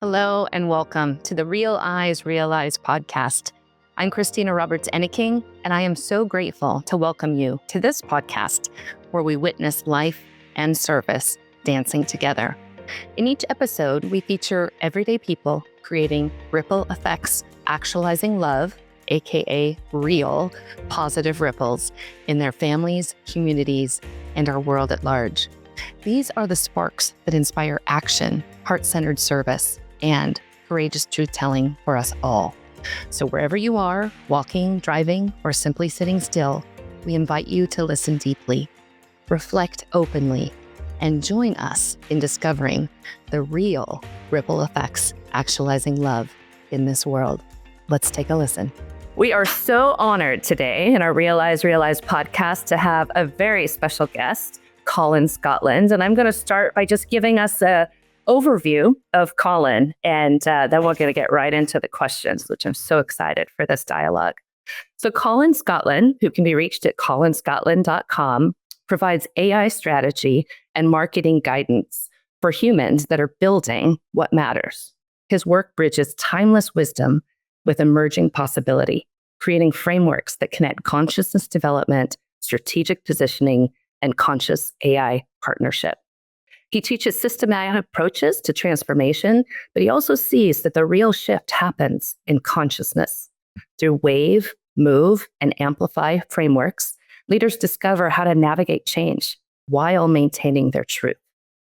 Hello and welcome to the Real Eyes Realize podcast. I'm Christina Roberts-Enneking, and I am so grateful to welcome you to this podcast where we witness life and service dancing together. In each episode, we feature everyday people creating ripple effects, actualizing love, aka real positive ripples in their families, communities, and our world at large. These are the sparks that inspire action, heart-centered service, and courageous truth-telling for us all. So wherever you are, walking, driving, or simply sitting still, we invite you to listen deeply, reflect openly, and join us in discovering the real ripple effects actualizing love in this world. Let's take a listen. We are so honored today in our Realize podcast to have a very special guest, Colin Scotland. And I'm going to start by just giving us a overview of Colin, and then we're going to get right into the questions, which I'm so excited for this dialogue. So Colin Scotland, who can be reached at colinscotland.com, provides AI strategy and marketing guidance for humans that are building what matters. His work bridges timeless wisdom with emerging possibility, creating frameworks that connect consciousness development, strategic positioning, and conscious AI partnership. He teaches systematic approaches to transformation, but he also sees that the real shift happens in consciousness. Through wave, move, and amplify frameworks, leaders discover how to navigate change while maintaining their truth,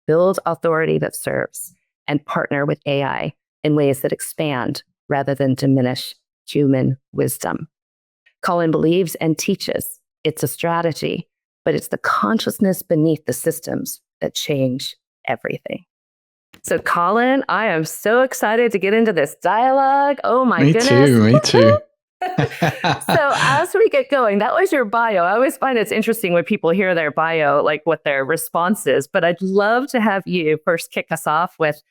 build authority that serves, and partner with AI in ways that expand rather than diminish human wisdom. Colin believes and teaches it's a strategy, but it's the consciousness beneath the systems that change everything. So Colin, I am so excited to get into this dialogue. Oh my goodness. Me too. So as we get going, that was your bio. I always find it's interesting when people hear their bio, like what their response is, but I'd love to have you first kick us off with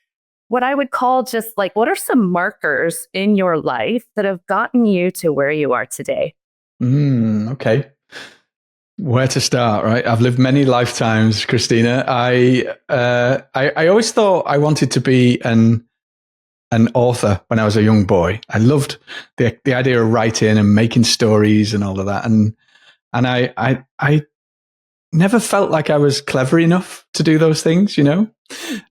what I would call just like, what are some markers in your life that have gotten you to where you are today? Okay. Where to start, right? I've lived many lifetimes, Christina. I always thought I wanted to be an author when I was a young boy. I loved the idea of writing and making stories and all of that. And I never felt like I was clever enough to do those things, you know?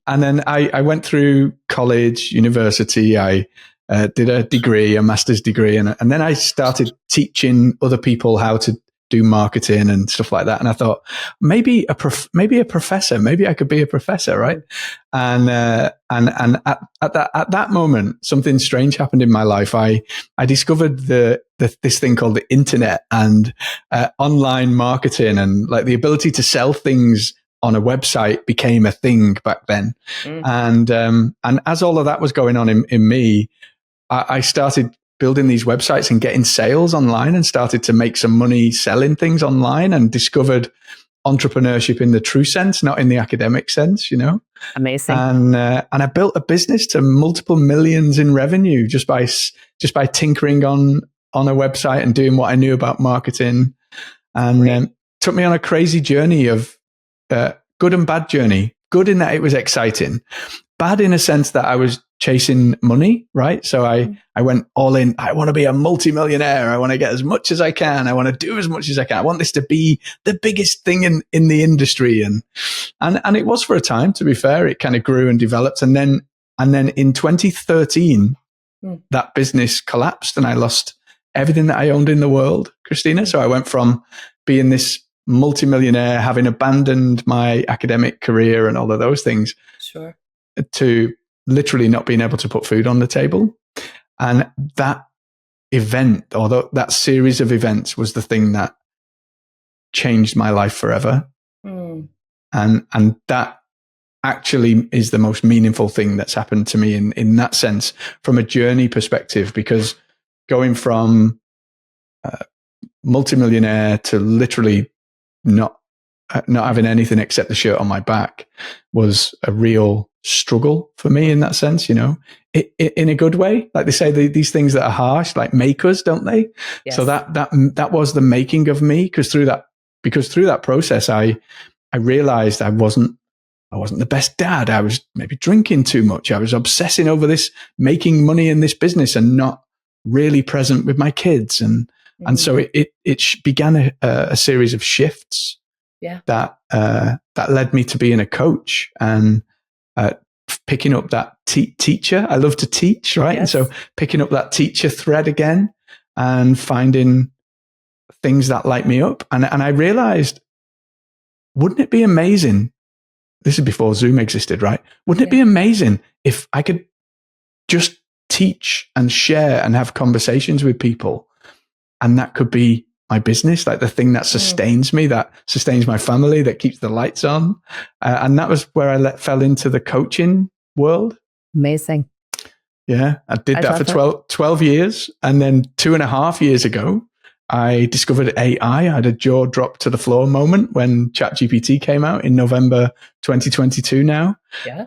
And then I went through college, university. I did a degree, a master's degree. And then I started teaching other people how to do marketing and stuff like that. And I thought maybe a professor, maybe I could be a professor, right? And at that moment, something strange happened in my life. I discovered this thing called the internet and online marketing, and like the ability to sell things on a website became a thing back then. And as all of that was going on in me, I started building these websites and getting sales online and started to make some money selling things online and discovered entrepreneurship in the true sense, not in the academic sense, you know? Amazing. And I built a business to multiple millions in revenue just by tinkering on a website and doing what I knew about marketing. And took me on a crazy journey of good and bad journey. Good in that it was exciting. Bad in a sense that I was chasing money, right? So I went all in. I want to be a multimillionaire. I want to get as much as I can. I want to do as much as I can. I want this to be the biggest thing in the industry. And it was for a time, to be fair. It kind of grew and developed. And then in 2013, that business collapsed and I lost everything that I owned in the world, Christina. So I went from being this multimillionaire, having abandoned my academic career and all of those things, Sure, to literally not being able to put food on the table. And that event, or that series of events, was the thing that changed my life forever. And that actually is the most meaningful thing that's happened to me in that sense, from a journey perspective, because going from multimillionaire to literally not having anything except the shirt on my back was a real struggle for me in that sense, you know, in a good way. Like they say, these things that are harsh, like make us, don't they? Yes. So that was the making of me, because through that process, I realized I wasn't I wasn't the best dad. I was maybe drinking too much. I was obsessing over this, making money in this business and not really present with my kids. And so it began a series of shifts that led me to being a coach and picking up that teacher. I love to teach, right? Yes. And so picking up that teacher thread again and finding things that light me up. And I realized, wouldn't it be amazing? This is before Zoom existed, right? Wouldn't it be amazing if I could just teach and share and have conversations with people, and that could be my business, like the thing that sustains me, that sustains my family, that keeps the lights on. And that was where I fell into the coaching world. Amazing. Yeah, I did that for 12 years. And then 2.5 years ago, I discovered AI. I had a jaw drop to the floor moment when ChatGPT came out in November 2022 now. Yeah.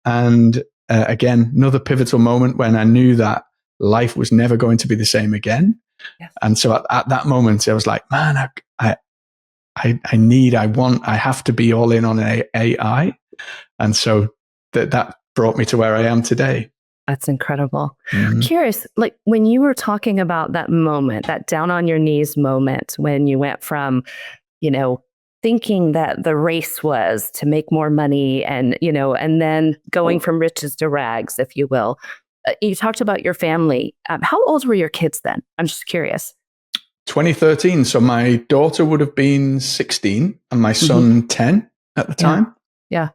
And again, another pivotal moment when I knew that life was never going to be the same again. Yes. And so at that moment, I was like, man, I have to be all in on AI. And so that brought me to where I am today. That's incredible. I'm curious, like when you were talking about that moment, that down on your knees moment, when you went from, thinking that the race was to make more money and, and then going from riches to rags, if you will. You talked about your family. How old were your kids then? I'm just curious. 2013. So my daughter would have been 16 and my son 10 at the time. Yeah.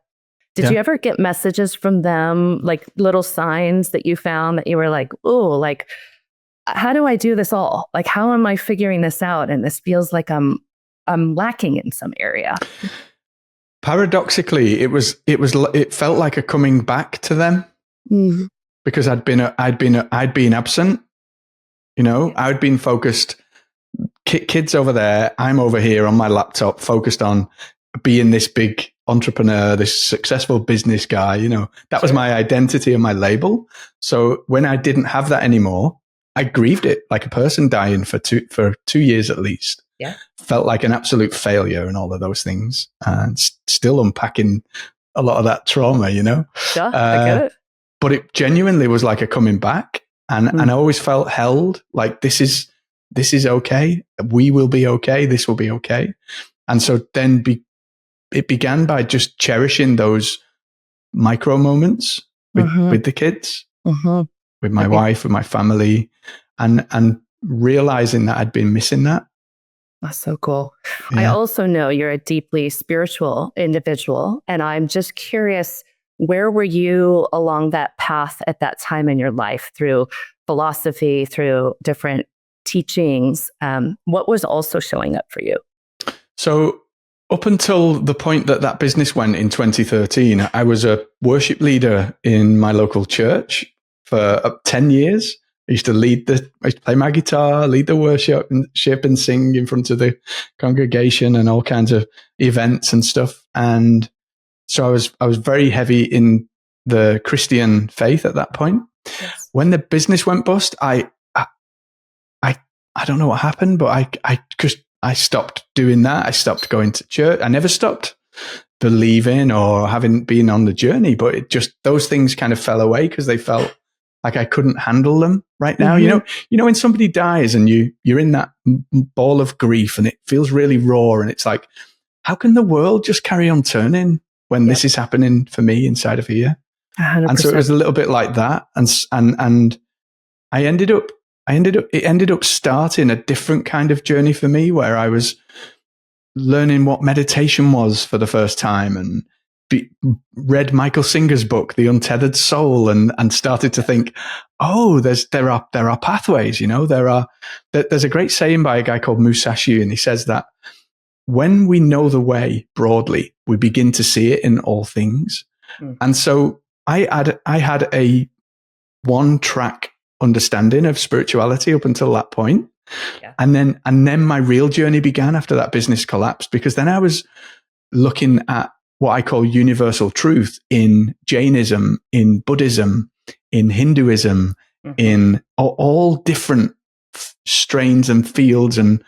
Did you ever get messages from them, like little signs that you found that you were like, oh, like, how do I do this all? Like, how am I figuring this out? And this feels like I'm lacking in some area. Paradoxically, it felt like a coming back to them because I'd been absent. I'd been focused. Kids over there, I'm over here on my laptop, focused on being this big entrepreneur, this successful business guy. That was my identity and my label. So when I didn't have that anymore, I grieved it like a person dying for 2 years at least. Yeah. Felt like an absolute failure and all of those things, and still unpacking a lot of that trauma, Yeah, I get it. But it genuinely was like a coming back, and I always felt held, like this is okay. We will be okay. This will be okay. And so then it began by just cherishing those micro moments with the kids, with my wife, with my family, and realizing that I'd been missing that. That's so cool. Yeah. I also know you're a deeply spiritual individual, and I'm just curious, where were you along that path at that time in your life, through philosophy, through different teachings? What was also showing up for you? So up until the point that business went in 2013, I was a worship leader in my local church for 10 years. I used to play my guitar, lead the worship and sing in front of the congregation and all kinds of events and stuff. And so I was very heavy in the Christian faith at that point. Yes. When the business went bust, I don't know what happened, but I stopped doing that. I stopped going to church. I never stopped believing or having been on the journey, but it just, those things kind of fell away because they felt like I couldn't handle them right now. When somebody dies and you're in that ball of grief and it feels really raw, and it's like, how can the world just carry on turning when this is happening for me inside of here? 100%. And so it was a little bit like that. And I ended up starting a different kind of journey for me, where I was learning what meditation was for the first time, and read Michael Singer's book, The Untethered Soul, and started to think, oh, there are pathways. There's a great saying by a guy called Musashi, and he says that when we know the way broadly, we begin to see it in all things. And so I had a one-track understanding of spirituality up until that point. Yeah. And then my real journey began after that business collapsed, because then I was looking at what I call universal truth in Jainism, in Buddhism, in Hinduism, in all different strains and fields and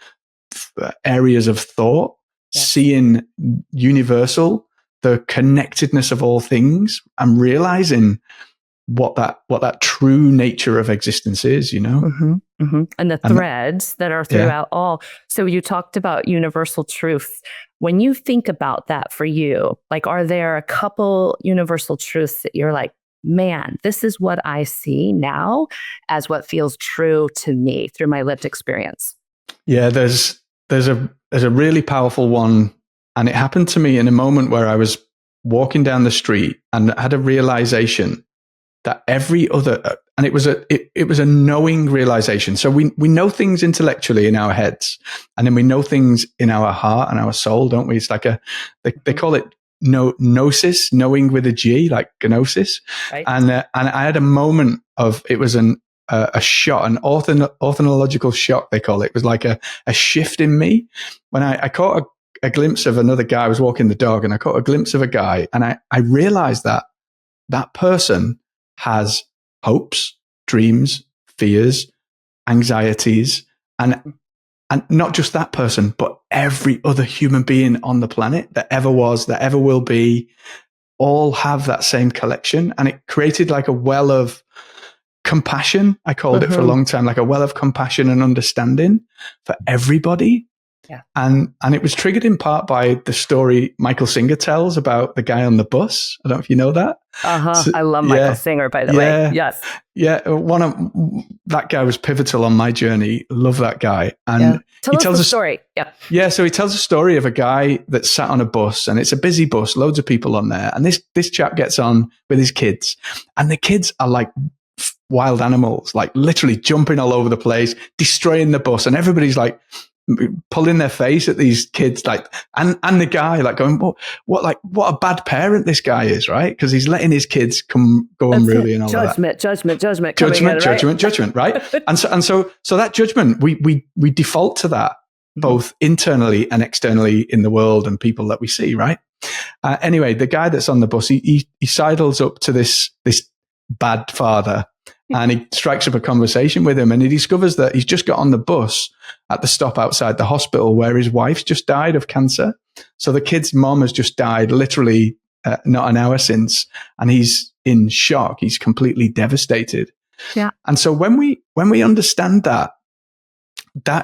areas of thought, seeing universal the connectedness of all things and realizing what that true nature of existence is, And the threads that are throughout all. So you talked about universal truths. When you think about that for you, like, are there a couple universal truths that you're like, man, this is what I see now as what feels true to me through my lived experience? Yeah, there's a really powerful one, and it happened to me in a moment where I was walking down the street and had a realization that every other, and it was a knowing realization. So we know things intellectually in our heads, and then we know things in our heart and our soul, don't we? It's like they call it gnosis, knowing with a G, like gnosis. Right. And I had a moment of, it was a shot, an orthonological shock, they call it. It was like a shift in me when I caught a glimpse of another guy. I was walking the dog and I caught a glimpse of a guy, and I realized that person has hopes, dreams, fears, anxieties, and not just that person, but every other human being on the planet that ever was, that ever will be, all have that same collection. And it created like a well of compassion. I called it for a long time, like a well of compassion and understanding for everybody. Yeah. And it was triggered in part by the story Michael Singer tells about the guy on the bus. I don't know if you know that. So, I love Michael Singer, by the way. Yes. Yeah. That guy was pivotal on my journey. Love that guy. And he tells the story. Yeah. So he tells a story of a guy that sat on a bus, and it's a busy bus, loads of people on there. And this chap gets on with his kids, and the kids are like wild animals, like literally jumping all over the place, destroying the bus. And everybody's like pulling their face at these kids, like, and the guy like going, what a bad parent this guy is, right? Because he's letting his kids go unruly and all judgment, that. Judgment, right? and so that judgment, we default to that both internally and externally in the world and people that we see, right? Anyway, the guy that's on the bus, he sidles up to this bad father, and he strikes up a conversation with him, and he discovers that he's just got on the bus at the stop outside the hospital where his wife's just died of cancer. So the kid's mom has just died literally not an hour since, and he's in shock. He's completely devastated. Yeah. And so when we understand that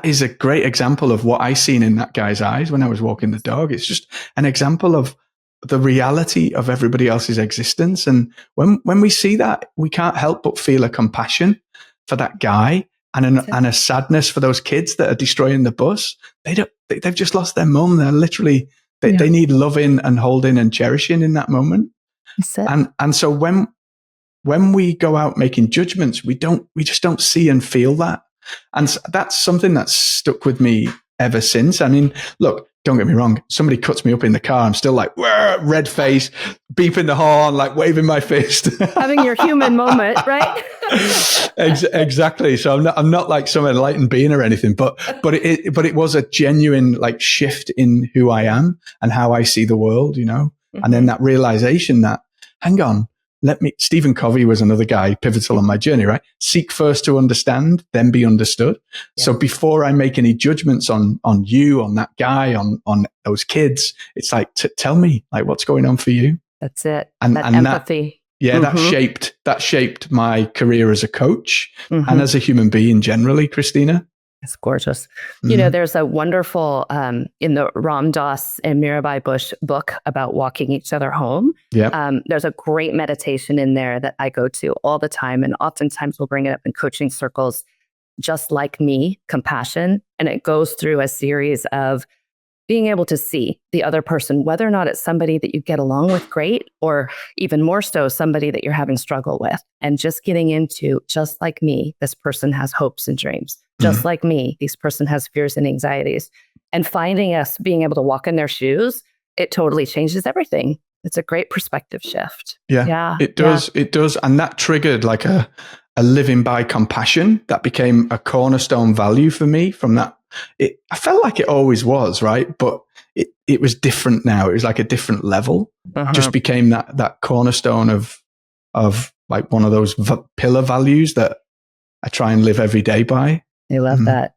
is a great example of what I seen in that guy's eyes when I was walking the dog. It's just an example of the reality of everybody else's existence. And when we see that, we can't help but feel a compassion for that guy and a sadness for those kids that are destroying the bus. They've just lost their mum. They're literally, they need loving and holding and cherishing in that moment. And so when we go out making judgments, we just don't see and feel that. And that's something that's stuck with me ever since. I mean, look, don't get me wrong. Somebody cuts me up in the car, I'm still like, red face, beeping the horn, like waving my fist. Having your human moment, right? Exactly. So I'm not like some enlightened being or anything, but it was a genuine like shift in who I am and how I see the world, you know? And then that realization that, hang on, Stephen Covey was another guy pivotal on my journey, right? Seek first to understand, then be understood. Yeah. So before I make any judgments on you, on that guy, on those kids, it's like, tell me, like, what's going on for you? That's it. And empathy. That shaped my career as a coach and as a human being generally, Christina. It's gorgeous. You know, there's a wonderful, in the Ram Dass and Mirabai Bush book about walking each other home. Yeah. There's a great meditation in there that I go to all the time. And oftentimes we'll bring it up in coaching circles, just like me, compassion. And it goes through a series of being able to see the other person, whether or not it's somebody that you get along with great, or even more so, somebody that you're having struggle with. And just getting into, just like me, this person has hopes and dreams. Just like me, this person has fears and anxieties. And finding us being able to walk in their shoes, it totally changes everything. It's a great perspective shift. Yeah, it does. Yeah. It does. And that triggered like a living by compassion that became a cornerstone value for me from that. I felt like it always was, right? But it was different now. It was like a different level. Just became that cornerstone of like one of those pillar values that I try and live every day by. I love that.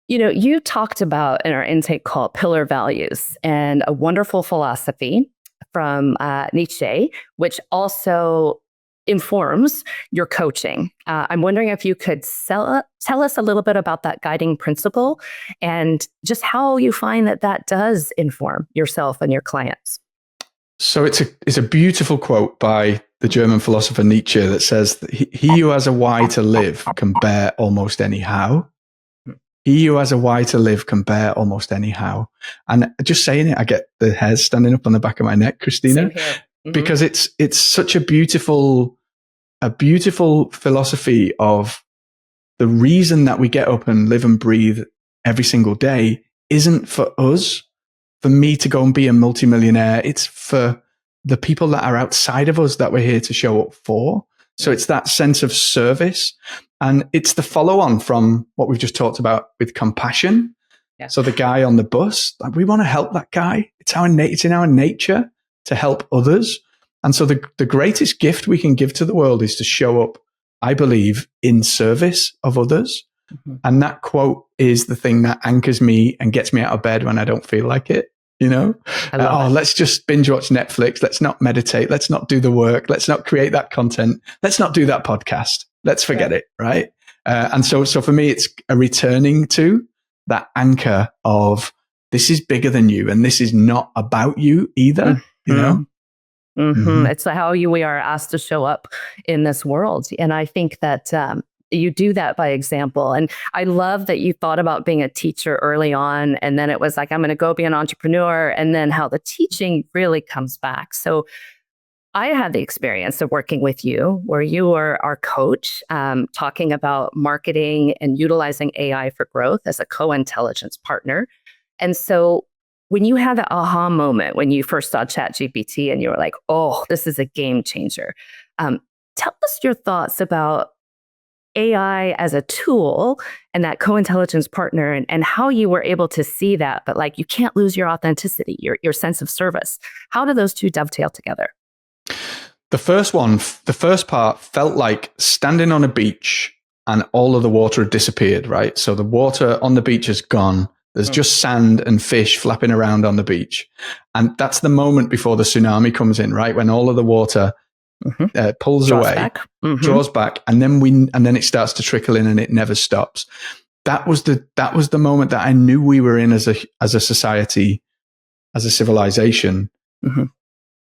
You know, you talked about in our intake call pillar values and a wonderful philosophy from Nietzsche, which also informs your coaching. I'm wondering if you could tell us a little bit about that guiding principle and just how you find that does inform yourself and your clients. So it's a beautiful quote by the German philosopher Nietzsche that says that he who has a why to live can bear almost any how. He who has a why to live can bear almost any how. And just saying it, I get the hairs standing up on the back of my neck, Christina, because it's such a beautiful philosophy of the reason that we get up and live and breathe every single day isn't for us, for me to go and be a multimillionaire. It's for the people that are outside of us that we're here to show up for. So it's that sense of service. And it's the follow on from what we've just talked about with compassion. Yeah. So the guy on the bus, like, we want to help that guy. It's in our nature to help others. And so the greatest gift we can give to the world is to show up, I believe, in service of others. Mm-hmm. And that quote is the thing that anchors me and gets me out of bed when I don't feel like it. You know, let's just binge watch Netflix. Let's not meditate. Let's not do the work. Let's not create that content. Let's not do that podcast. Let's forget it. Right. And so for me, it's a returning to that anchor of this is bigger than you. And this is not about you either. Mm-hmm. You know? Mm-hmm. It's how we are asked to show up in this world. And I think that, you do that by example. And I love that you thought about being a teacher early on. And then it was like, I'm going to go be an entrepreneur. And then how the teaching really comes back. So I had the experience of working with you where you were our coach, talking about marketing and utilizing AI for growth as a co-intelligence partner. And so when you had the aha moment, when you first saw ChatGPT and you were like, oh, this is a game changer. Tell us your thoughts about AI as a tool and that co-intelligence partner and how you were able to see that, but like you can't lose your authenticity, your sense of service. How do those two dovetail together? The first part felt like standing on a beach and all of the water had disappeared, right? So the water on the beach is gone. There's just sand and fish flapping around on the beach. And that's the moment before the tsunami comes in, right? When all of the water pulls away, draws back, and then it starts to trickle in and it never stops. That was the moment that I knew we were in as a society, as a civilization,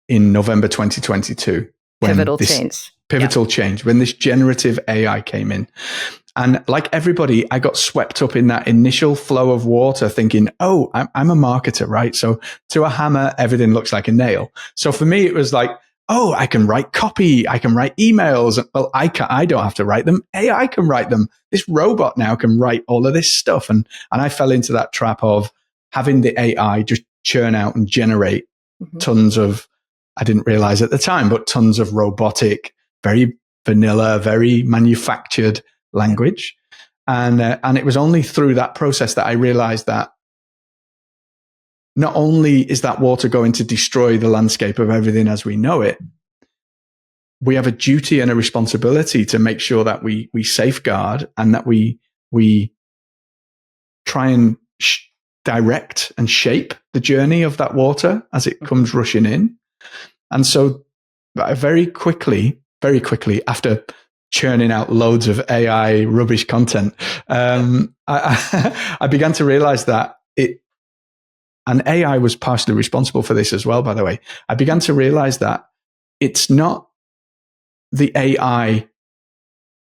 in November 2022. Pivotal change, when this generative AI came in. And like everybody, I got swept up in that initial flow of water thinking, oh, I'm a marketer, right? So to a hammer, everything looks like a nail. So for me, it was like, oh, I can write copy. I can write emails. Well, I don't have to write them. AI can write them. This robot now can write all of this stuff. And I fell into that trap of having the AI just churn out and generate tons of, I didn't realize at the time, but tons of robotic, very vanilla, very manufactured language. And it was only through that process that I realized that not only is that water going to destroy the landscape of everything as we know it, we have a duty and a responsibility to make sure that we safeguard and that we try and direct and shape the journey of that water as it comes rushing in. And so very quickly, after churning out loads of AI rubbish content, I began to realize that and AI was partially responsible for this as well, by the way. I began to realize that it's not the AI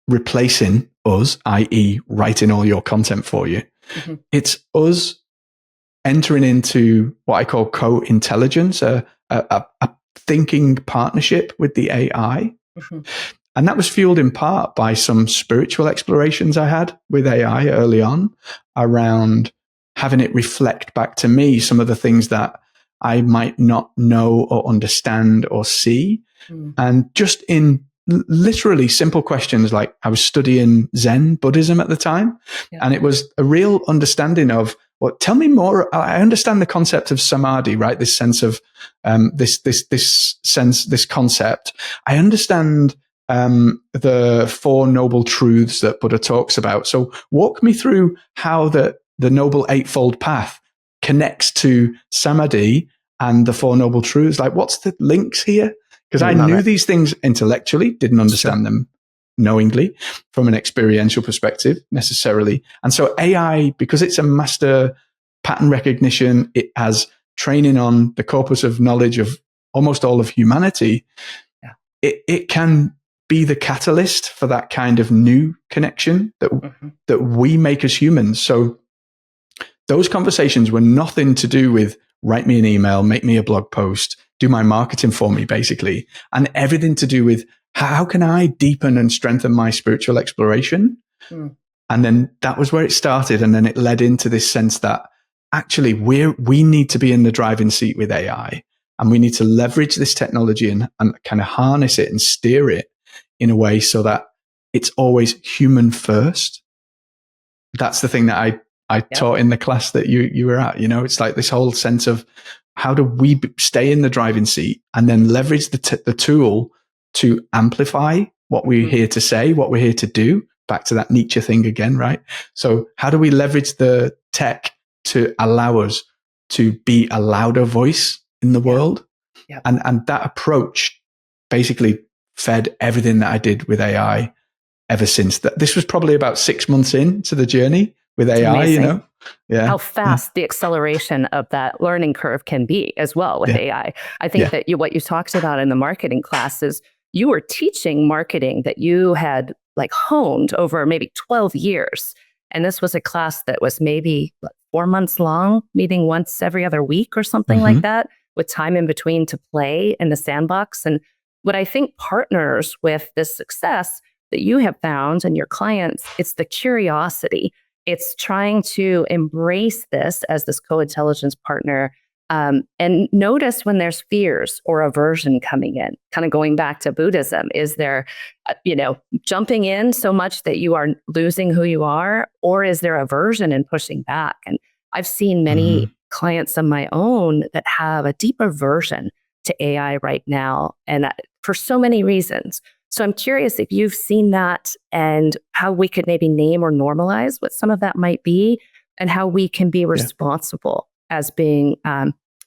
replacing us, i.e. writing all your content for you. It's us entering into what I call co-intelligence, a thinking partnership with the AI. And that was fueled in part by some spiritual explorations I had with AI early on around having it reflect back to me some of the things that I might not know or understand or see. And just in literally simple questions, like I was studying Zen Buddhism at the time, and it was a real understanding of, well, tell me more. I understand the concept of samadhi, right? This sense of this concept. I understand the Four Noble Truths that Buddha talks about. So walk me through how the Noble Eightfold Path connects to samadhi and the Four Noble Truths. Like, what's the links here? Because I love knew it. these things intellectually, didn't understand them knowingly from an experiential perspective necessarily. And so AI, because it's a master pattern recognition, it has training on the corpus of knowledge of almost all of humanity. Yeah. It can be the catalyst for that kind of new connection that we make as humans. So those conversations were nothing to do with write me an email, make me a blog post, do my marketing for me, basically, and everything to do with how can I deepen and strengthen my spiritual exploration? And then that was where it started. And then it led into this sense that actually we need to be in the driving seat with AI, and we need to leverage this technology and kind of harness it and steer it in a way so that it's always human first. That's the thing that I taught in the class that you were at. It's like this whole sense of how do we stay in the driving seat and then leverage the tool to amplify what we're here to say, what we're here to do. Back to that Nietzsche thing again, right? So how do we leverage the tech to allow us to be a louder voice in the world? And that approach basically fed everything that I did with AI ever since. This was probably about 6 months into the journey with AI, how fast the acceleration of that learning curve can be as well with AI. I think that what you talked about in the marketing class is you were teaching marketing that you had like honed over maybe 12 years. And this was a class that was maybe 4 months long, meeting once every other week or something like that, with time in between to play in the sandbox. And what I think partners with this success that you have found and your clients, it's the curiosity. It's trying to embrace this as this co-intelligence partner, and notice when there's fears or aversion coming in. Kind of going back to Buddhism, is there, jumping in so much that you are losing who you are, or is there aversion and pushing back? And I've seen many clients of my own that have a deep aversion to AI right now, and for so many reasons. So I'm curious if you've seen that and how we could maybe name or normalize what some of that might be, and how we can be responsible as being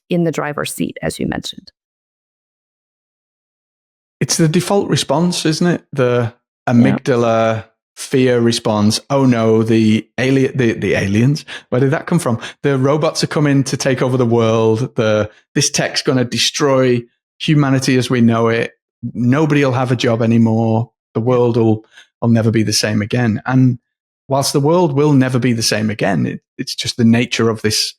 in the driver's seat, as you mentioned. It's the default response, isn't it? The amygdala fear response. Oh no, the aliens. Where did that come from? The robots are coming to take over the world. This tech's going to destroy humanity as we know it. Nobody will have a job anymore. The world will never be the same again. And whilst the world will never be the same again, it's just the nature of this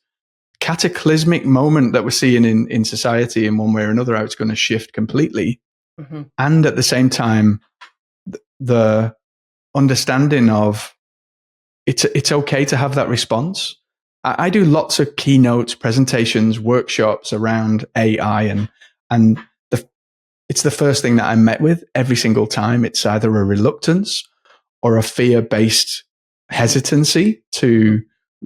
cataclysmic moment that we're seeing in society in one way or another, how it's going to shift completely. And at the same time, the understanding of it's okay to have that response. I do lots of keynotes, presentations, workshops around AI, and it's the first thing that I'm met with every single time. It's either a reluctance or a fear-based hesitancy to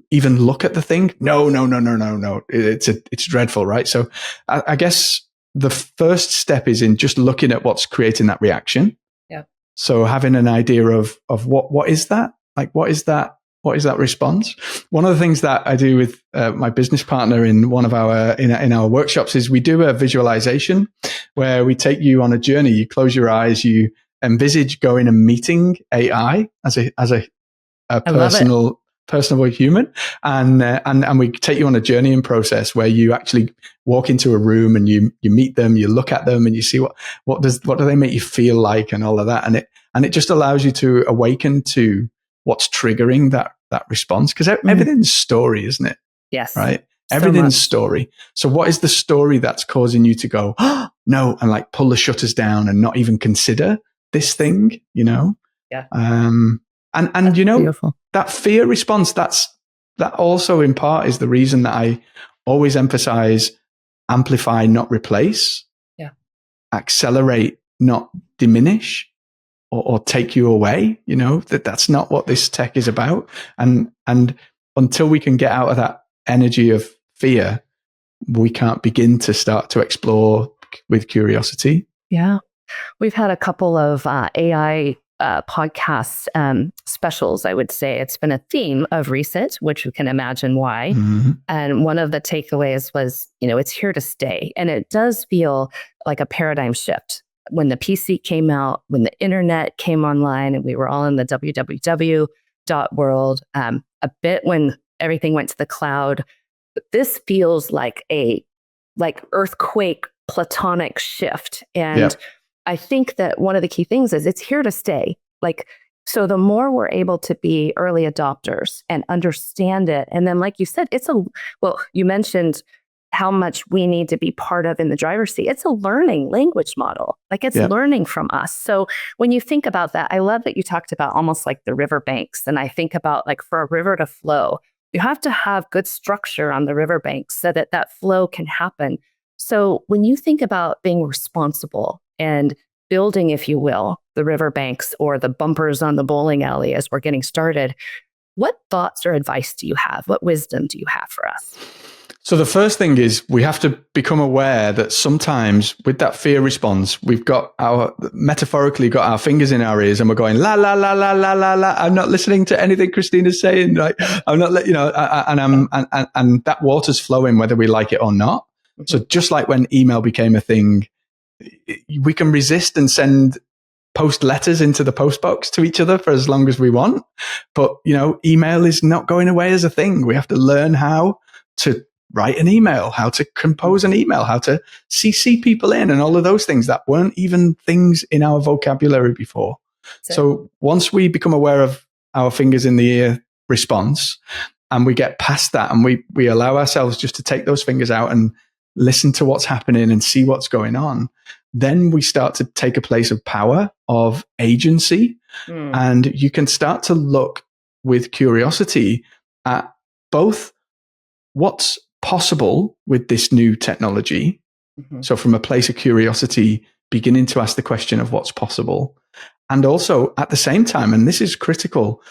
even look at the thing. No. It's dreadful, right? So I guess the first step is in just looking at what's creating that reaction. Yeah. So having an idea of what is that? Like, what is that response? One of the things that I do with my business partner in one of our in our workshops is we do a visualization where we take you on a journey. You close your eyes, you envisage going and meeting AI as a personable human, and we take you on a journeying process where you actually walk into a room and you meet them, you look at them, and you see what do they make you feel like, and all of that, and it just allows you to awaken to what's triggering that response, because everything's story, isn't it? Yes. Right. Everything's story. So what is the story that's causing you to go, oh, no, and like pull the shutters down and not even consider this thing, Yeah. And beautiful. That fear response, that also in part is the reason that I always emphasize amplify, not replace. Yeah. Accelerate, not diminish or take you away. That's not what this tech is about. And until we can get out of that energy of fear, we can't begin to start to explore with curiosity. Yeah. We've had a couple of AI podcast specials, I would say. It's been a theme of recent, which you can imagine why. And one of the takeaways was, it's here to stay. And it does feel like a paradigm shift. When the PC came out, when the internet came online, and we were all in the www world, a bit when everything went to the cloud, this feels like a earthquake platonic shift. And I think that one of the key things is it's here to stay. So the more we're able to be early adopters and understand it, and then like you said, you mentioned how much we need to be part of in the driver's seat. It's a learning language model. It's learning from us. So when you think about that, I love that you talked about almost like the river banks. And I think about for a river to flow, you have to have good structure on the riverbanks so that that flow can happen. So when you think about being responsible and building, if you will, the riverbanks or the bumpers on the bowling alley as we're getting started, what thoughts or advice do you have? What wisdom do you have for us? So the first thing is we have to become aware that sometimes with that fear response, we've metaphorically got our fingers in our ears and we're going, la, la, la, la, la, la, la. I'm not listening to anything Christina's saying. I'm not, and that water's flowing whether we like it or not. So just like when email became a thing, we can resist and post letters into the post box to each other for as long as we want. But, email is not going away as a thing. We have to learn how to write an email, how to compose an email, how to CC people in, and all of those things that weren't even things in our vocabulary before. So once we become aware of our fingers in the ear response and we get past that and we allow ourselves just to take those fingers out and listen to what's happening and see what's going on, then we start to take a place of power, of agency, and you can start to look with curiosity at both what's possible with this new technology. So from a place of curiosity, beginning to ask the question of what's possible. And also at the same time, and this is critical,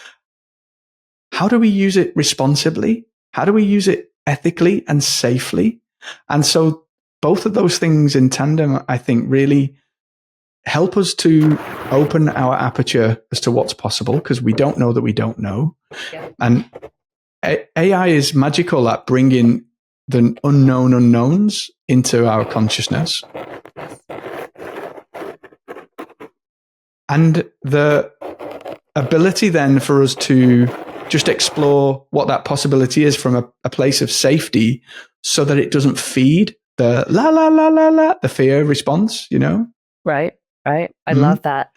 how do we use it responsibly? How do we use it ethically and safely? And so both of those things in tandem, I think, really help us to open our aperture as to what's possible, because we don't know that we don't know. And AI is magical at bringing the unknown unknowns into our consciousness. And the ability then for us to just explore what that possibility is from a place of safety so that it doesn't feed the la, la, la, la, la, the fear response, Right. I love that.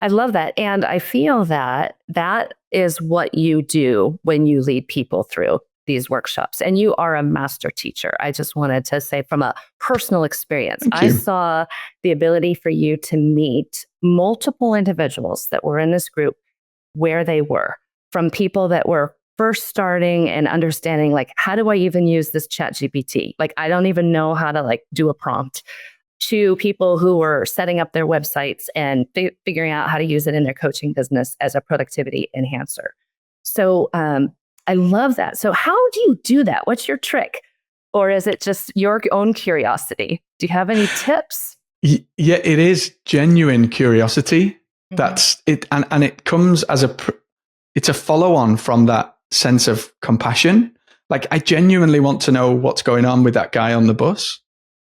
I love that. And I feel that is what you do when you lead people through these workshops. And you are a master teacher. I just wanted to say from a personal experience, I saw the ability for you to meet multiple individuals that were in this group where they were, from people that were first starting and understanding, how do I even use this ChatGPT? I don't even know how to do a prompt, to people who were setting up their websites and figuring out how to use it in their coaching business as a productivity enhancer. So I love that. So how do you do that? What's your trick? Or is it just your own curiosity? Do you have any tips? Yeah, it is genuine curiosity. That's it. And it comes as it's a follow on from that sense of compassion. I genuinely want to know what's going on with that guy on the bus.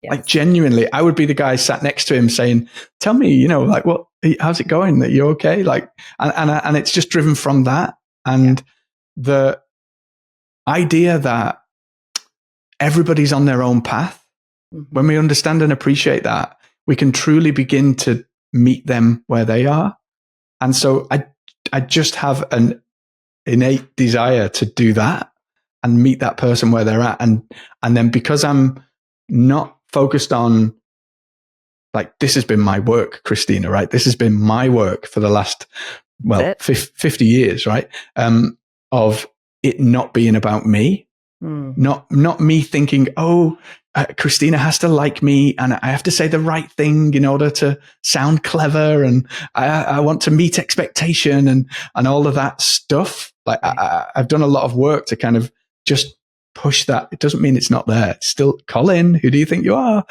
Yes. Genuinely, I would be the guy sat next to him saying, tell me, what, how's it going? That you're okay? And it's just driven from that. And the idea that everybody's on their own path, when we understand and appreciate that, we can truly begin to meet them where they are. And so I just have an innate desire to do that and meet that person where they're at. And then because I'm not focused on this has been my work, Christina, right? This has been my work for the last, 50 years, right? Of it not being about me, not me thinking, Christina has to like me and I have to say the right thing in order to sound clever. And I want to meet expectation and all of that stuff. I've done a lot of work to kind of just push that. It doesn't mean it's not there. It's still, Colin, who do you think you are?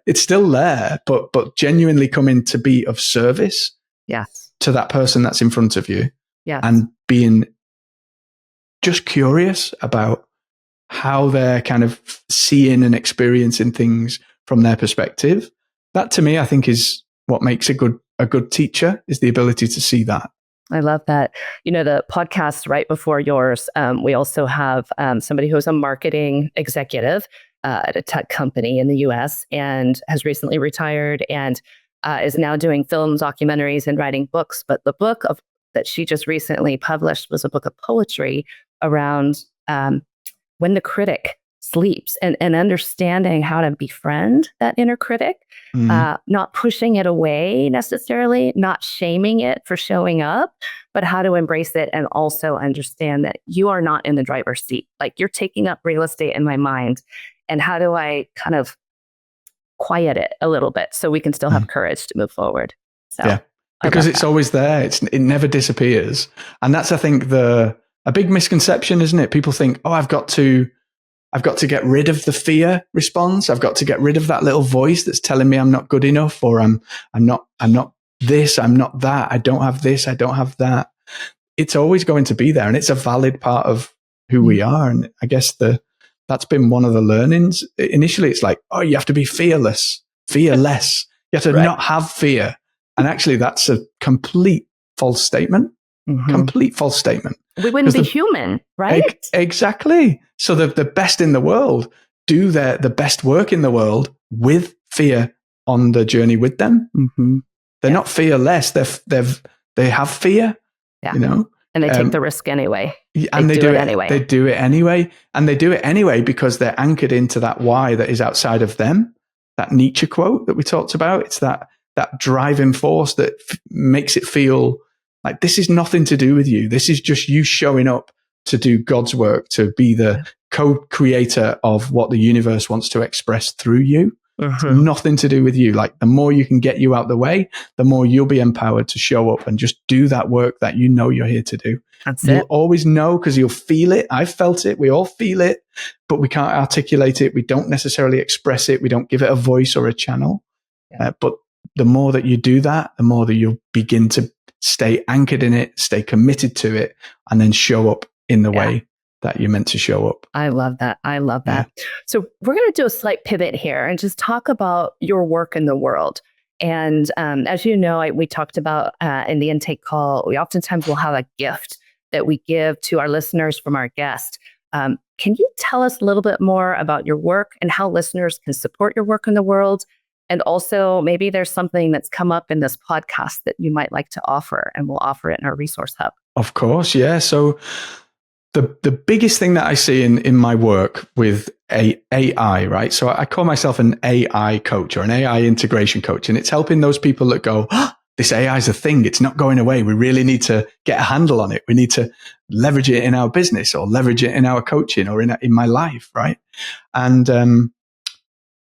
It's still there, but genuinely coming to be of service. Yes. to that person that's in front of you, Yes. and being just curious about how they're kind of seeing and experiencing things from their perspective. That to me, I think, is what makes a good teacher, is the ability to see that. I love that. The podcast right before yours, we also have somebody who's a marketing executive at a tech company in the US and has recently retired and is now doing films, documentaries, and writing books. But the book that she just recently published was a book of poetry around when the critic sleeps and understanding how to befriend that inner critic, not pushing it away necessarily, not shaming it for showing up, but how to embrace it and also understand that you are not in the driver's seat. Like, you're taking up real estate in my mind. And how do I kind of quiet it a little bit so we can still have courage to move forward? So, yeah, because it's always there. It never disappears. And that's, I think, a big misconception, isn't it? People think, oh, I've got to get rid of the fear response. I've got to get rid of that little voice that's telling me I'm not good enough, or I'm not this, I'm not that, I don't have this, I don't have that. It's always going to be there, and it's a valid part of who we are. And I guess that's been one of the learnings. Initially, it's like, oh, you have to be fearless. You have to not have fear. And actually, that's a complete false statement. Complete false statement. We wouldn't be human, right? Exactly. So the best in the world do the best work in the world with fear on the journey with them. They're not fearless. They have fear, and they take the risk anyway. And they do it anyway. They do it anyway. And they do it anyway because they're anchored into that why that is outside of them. That Nietzsche quote that we talked about. It's that driving force that makes it feel like this is nothing to do with you. This is just you showing up to do God's work, to be the co-creator of what the universe wants to express through you. It's nothing to do with you. Like, the more you can get you out the way, the more you'll be empowered to show up and just do that work that you know you're here to do. You'll always know, because you'll feel it. I've felt it. We all feel it, but we can't articulate it. We don't necessarily express it. We don't give it a voice or a channel. But the more that you do that, the more that you'll begin to stay anchored in it, stay committed to it, and then show up in the way that you're meant to show up. I love that. So we're going to do a slight pivot here and just talk about your work in the world. And as you know, we talked about in the intake call, we oftentimes will have a gift that we give to our listeners from our guest. Can you tell us a little bit more about your work and how listeners can support your work in the world? And also, maybe there's something that's come up in this podcast that you might like to offer, and we'll offer it in our resource hub. Of course, yeah. So the biggest thing that I see in my work with AI, right? So I call myself an AI coach or an AI integration coach, and it's helping those people that go, oh, this AI is a thing. It's not going away. We really need to get a handle on it. We need to leverage it in our business, or leverage it in our coaching, or in my life, right? And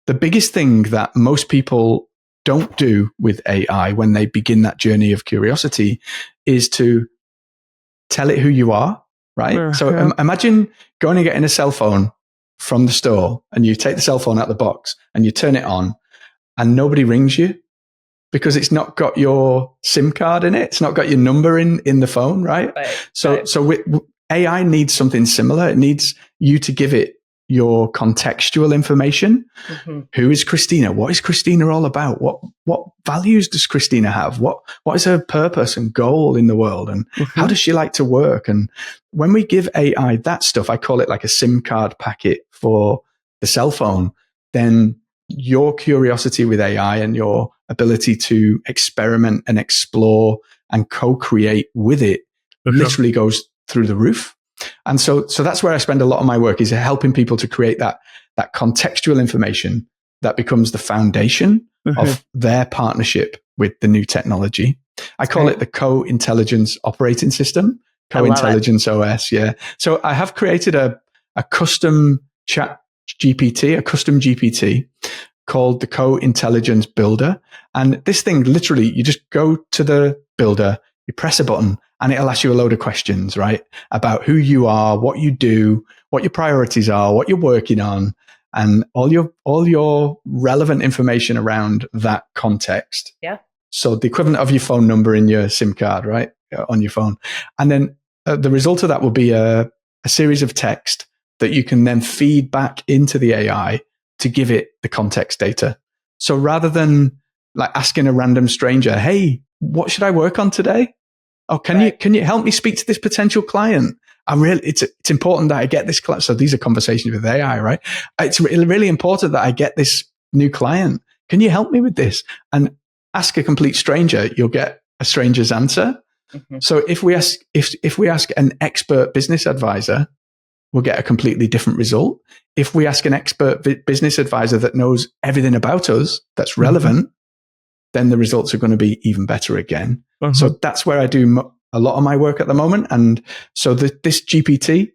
the biggest thing that most people don't do with AI when they begin that journey of curiosity is to tell it who you are, right? So imagine going and getting a cell phone from the store, and you take the cell phone out of the box and you turn it on, and nobody rings you because it's not got your SIM card in it. It's not got your number in the phone, right? So AI needs something similar. It needs you to give it your contextual information. Who is Christina? What is Christina all about? What values does Christina have? What is her purpose and goal in the world? And how does she like to work? And when we give AI that stuff, I call it like a SIM card packet for the cell phone, then your curiosity with AI and your ability to experiment and explore and co-create with it literally goes through the roof. And so that's where I spend a lot of my work, is helping people to create that contextual information that becomes the foundation of their partnership with the new technology. I call it the co-intelligence operating system, co-intelligence OS. Yeah. So I have created a custom chat GPT, a custom GPT called the Co-Intelligence Builder. And this thing, literally, you just go to the builder, you press a button, and it'll ask you a load of questions, right? About who you are, what you do, what your priorities are, what you're working on, and all your relevant information around that context. Yeah. So the equivalent of your phone number in your SIM card, right, on your phone. And then the result of that will be a series of text that you can then feed back into the AI to give it the context data. So rather than like asking a random stranger, hey, what should I work on today? Oh, can you help me speak to this potential client? It's important that I get this client. So these are conversations with AI, right? It's really, really important that I get this new client. Can you help me with this? And ask a complete stranger, you'll get a stranger's answer. Mm-hmm. So if we ask an expert business advisor, we'll get a completely different result. If we ask an expert business advisor that knows everything about us, that's relevant, then the results are going to be even better again. Mm-hmm. So that's where I do a lot of my work at the moment. And so this GPT,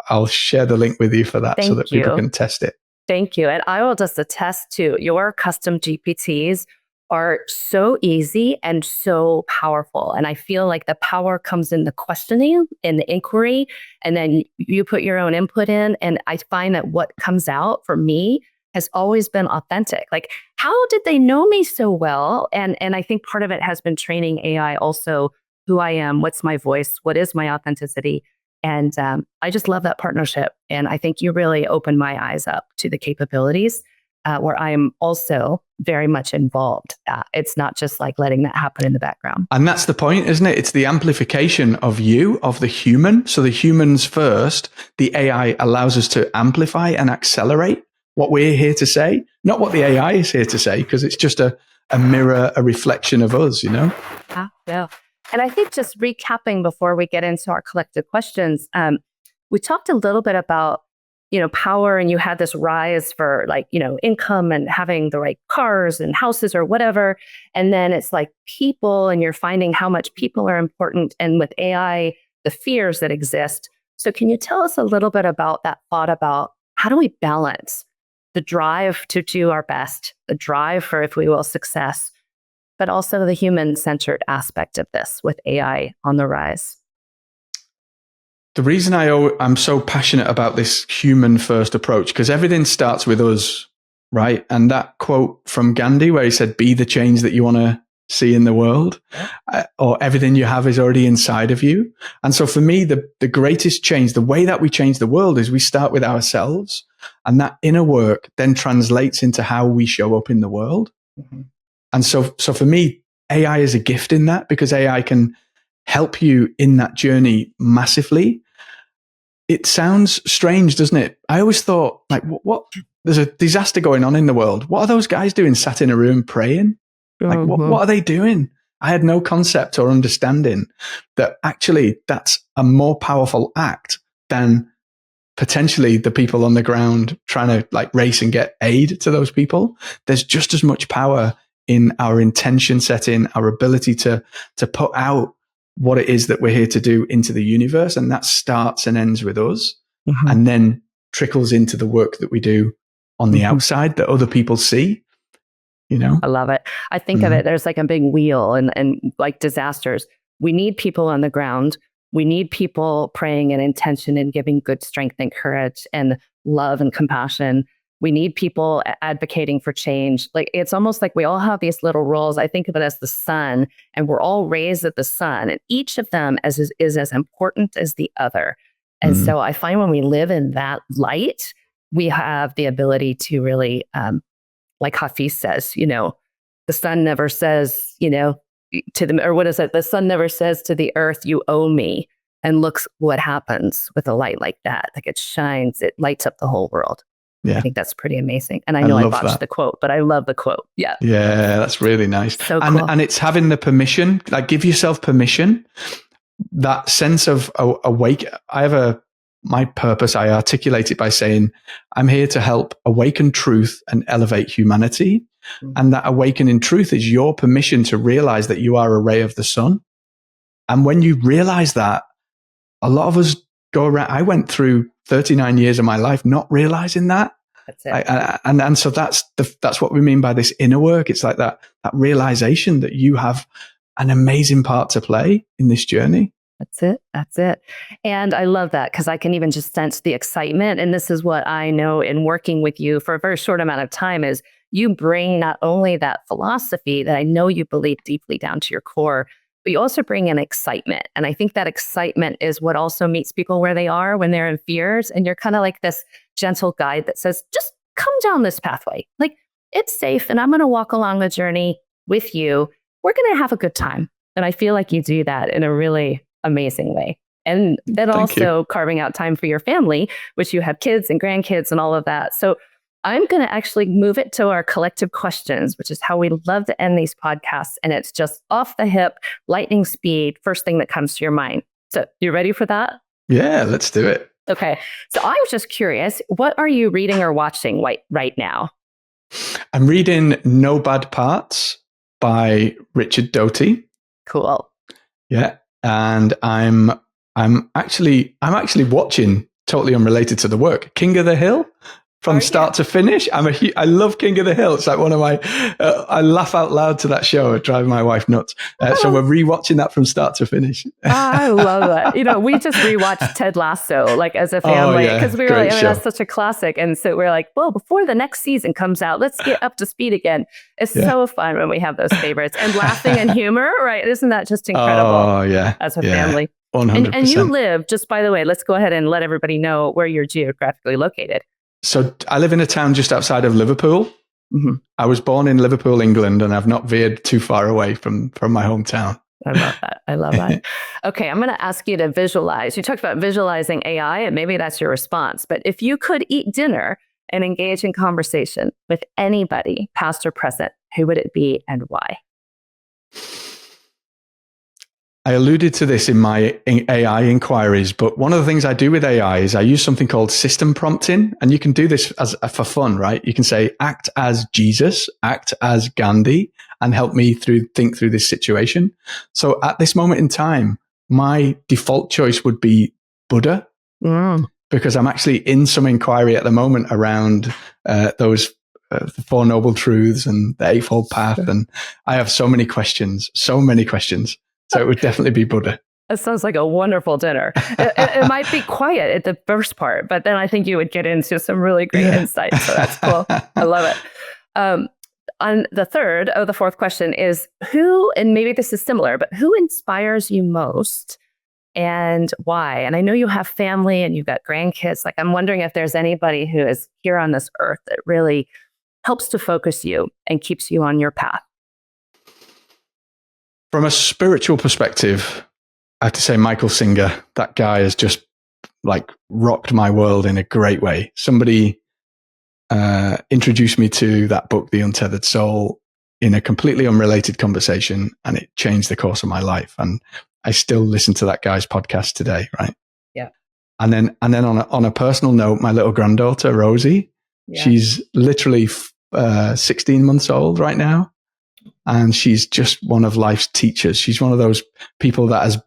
I'll share the link with you for that so that people can test it. Thank you. And I will just attest to your custom GPTs are so easy and so powerful. And I feel like the power comes in the questioning, in the inquiry, and then you put your own input in. And I find that what comes out for me has always been authentic. Like, how did they know me so well? And I think part of it has been training AI also, who I am, what's my voice, what is my authenticity. And I just love that partnership. And I think you really opened my eyes up to the capabilities where I'm also very much involved. It's not just like letting that happen in the background. And that's the point, isn't it? It's the amplification of you, of the human. So the humans first, the AI allows us to amplify and accelerate what we're here to say, not what the AI is here to say, because it's just a mirror, a reflection of us, you know? Yeah. And I think just recapping before we get into our collective questions, we talked a little bit about, power, and you had this rise for like, income and having the right cars and houses or whatever. And then it's like people, and you're finding how much people are important. And with AI, the fears that exist. So can you tell us a little bit about that thought about how do we balance the drive to do our best, the drive for, if we will, success, but also the human-centered aspect of this with AI on the rise? The reason I'm so passionate about this human-first approach, because everything starts with us, right? And that quote from Gandhi where he said, be the change that you want to see in the world, or everything you have is already inside of you. And so for me, the greatest change, the way that we change the world is we start with ourselves, and that inner work then translates into how we show up in the world. Mm-hmm. And so for me, AI is a gift in that, because AI can help you in that journey massively. It sounds strange, doesn't it? I always thought, like, what? There's a disaster going on in the world. What are those guys doing sat in a room praying? Like, what are they doing? I had no concept or understanding that actually that's a more powerful act than potentially the people on the ground trying to like race and get aid to those people. There's just as much power in our intention setting, our ability to put out what it is that we're here to do into the universe. And that starts and ends with us, mm-hmm. and then trickles into the work that we do on the mm-hmm. outside that other people see. I love it. I think mm-hmm. of it, there's like a big wheel and like disasters. We need people on the ground. We need people praying in intention and giving good strength and courage and love and compassion. We need people advocating for change. Like, it's almost like we all have these little roles. I think of it as the sun, and we're all raised at the sun, and each of them is as important as the other. And mm-hmm. so I find when we live in that light, we have the ability to really, like Hafiz says, the sun never says, to them, or what is it? The sun never says to the earth, you owe me. And look what happens with a light like that. Like, it shines, it lights up the whole world. Yeah. I think that's pretty amazing. And I know I botched the quote, but I love the quote. Yeah. Yeah, that's really nice. So cool. And it's having the permission, like, give yourself permission, that sense of awake. My purpose, I articulate it by saying, I'm here to help awaken truth and elevate humanity. Mm-hmm. And that awakening truth is your permission to realize that you are a ray of the sun. And when you realize that, a lot of us go around, I went through 39 years of my life not realizing that. That's it. And so that's what we mean by this inner work. It's like that realization that you have an amazing part to play in this journey. That's it. And I love that, because I can even just sense the excitement. And this is what I know in working with you for a very short amount of time is you bring not only that philosophy that I know you believe deeply down to your core, but you also bring in excitement. And I think that excitement is what also meets people where they are when they're in fears. And you're kind of like this gentle guide that says, just come down this pathway. Like, it's safe, and I'm going to walk along the journey with you. We're going to have a good time. And I feel like you do that in a really amazing way. And then also carving out time for your family, which you have kids and grandkids and all of that. So I'm going to actually move it to our collective questions, which is how we love to end these podcasts. And it's just off the hip, lightning speed, first thing that comes to your mind. So you ready for that? Yeah, let's do it. Okay. So I was just curious, what are you reading or watching right now? I'm reading No Bad Parts by Richard Doty. Cool. Yeah. And I'm actually watching, totally unrelated to the work, King of the Hill. From start to finish. I love King of the Hill. It's like one of my, I laugh out loud to that show. It drives my wife nuts. So we're rewatching that from start to finish. I love it. You know, we just rewatched Ted Lasso, like as a family, because we were like, that's such a classic. And so we're like, well, before the next season comes out, let's get up to speed again. It's so fun when we have those favorites and laughing and humor, right? Isn't that just incredible? Oh, yeah. As a family. 100%. And you live, just by the way, let's go ahead and let everybody know where you're geographically located. So I live in a town just outside of Liverpool. Mm-hmm. I was born in Liverpool, England, and I've not veered too far away from my hometown. I love that. I love that. Okay, I'm going to ask you to visualize. You talked about visualizing AI, and maybe that's your response. But if you could eat dinner and engage in conversation with anybody, past or present, who would it be and why? I alluded to this in my AI inquiries, but one of the things I do with AI is I use something called system prompting, and you can do this for fun, right? You can say, act as Jesus, act as Gandhi, and help me think through this situation. So at this moment in time, my default choice would be Buddha, because I'm actually in some inquiry at the moment around those the Four Noble Truths and the Eightfold Path, and I have so many questions. So it would definitely be Buddha. That sounds like a wonderful dinner. It might be quiet at the first part, but then I think you would get into some really great insights. So that's cool. I love it. On the fourth question is who, and maybe this is similar, but who inspires you most and why? And I know you have family and you've got grandkids. Like, I'm wondering if there's anybody who is here on this earth that really helps to focus you and keeps you on your path. From a spiritual perspective, I have to say Michael Singer. That guy has just like rocked my world in a great way. Somebody introduced me to that book, The Untethered Soul, in a completely unrelated conversation, and it changed the course of my life. And I still listen to that guy's podcast today, right? Yeah. And then on a personal note, my little granddaughter Rosie, she's literally 16 months old right now. And she's just one of life's teachers. She's one of those people that has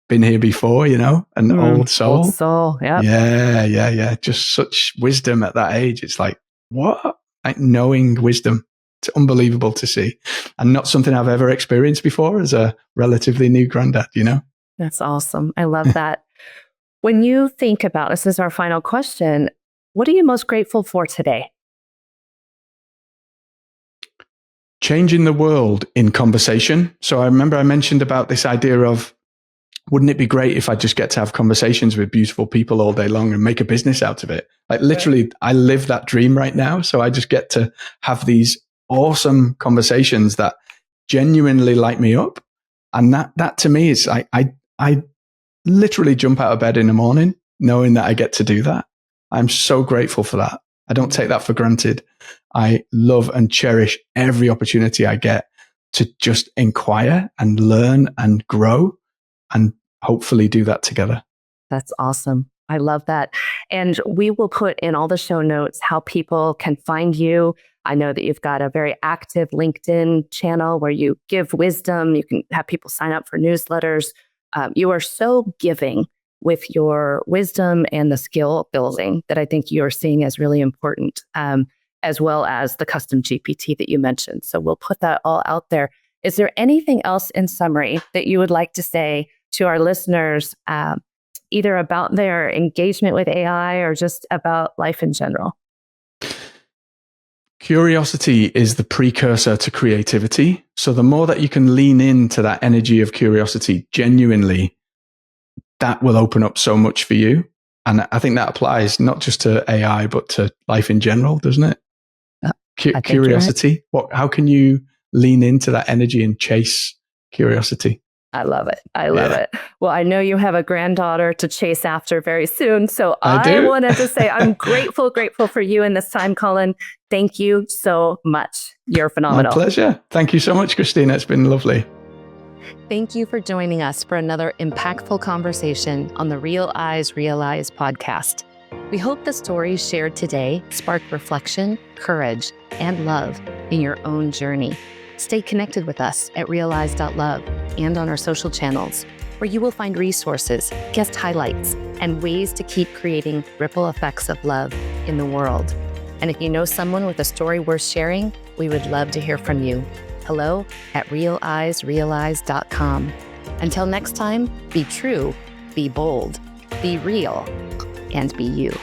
been here before, you know, an old soul. Old soul, Yeah. Just such wisdom at that age. It's like, what? Like knowing wisdom. It's unbelievable to see. And not something I've ever experienced before as a relatively new granddad, you know? That's awesome. I love that. When you think about, this is our final question, what are you most grateful for today? Changing the world in conversation. So I remember I mentioned about this idea of, wouldn't it be great if I just get to have conversations with beautiful people all day long and make a business out of it? Like literally, I live that dream right now. So I just get to have these awesome conversations that genuinely light me up. And that to me is, I literally jump out of bed in the morning knowing that I get to do that. I'm so grateful for that. I don't take that for granted. I love and cherish every opportunity I get to just inquire and learn and grow and hopefully do that together. That's awesome. I love that. And we will put in all the show notes how people can find you. I know that you've got a very active LinkedIn channel where you give wisdom. You can have people sign up for newsletters. You are so giving with your wisdom and the skill building that I think you're seeing as really important, as well as the custom GPT that you mentioned. So we'll put that all out there. Is there anything else in summary that you would like to say to our listeners, either about their engagement with AI or just about life in general? curiosity is the precursor to creativity. So the more that you can lean into that energy of curiosity genuinely, that will open up so much for you. And I think that applies not just to AI, but to life in general, doesn't it? Curiosity. Right. How can you lean into that energy and chase curiosity? I love it. I love it. Well, I know you have a granddaughter to chase after very soon. So I wanted to say I'm grateful for you in this time, Colin. Thank you so much. You're phenomenal. My pleasure. Thank you so much, Christina. It's been lovely. Thank you for joining us for another impactful conversation on the Real Eyes Realize podcast. We hope the stories shared today spark reflection, courage, and love in your own journey. Stay connected with us at realize.love and on our social channels, where you will find resources, guest highlights, and ways to keep creating ripple effects of love in the world. And if you know someone with a story worth sharing, we would love to hear from you. Hello at realizerealize.com. Until next time, be true, be bold, be real, and be you.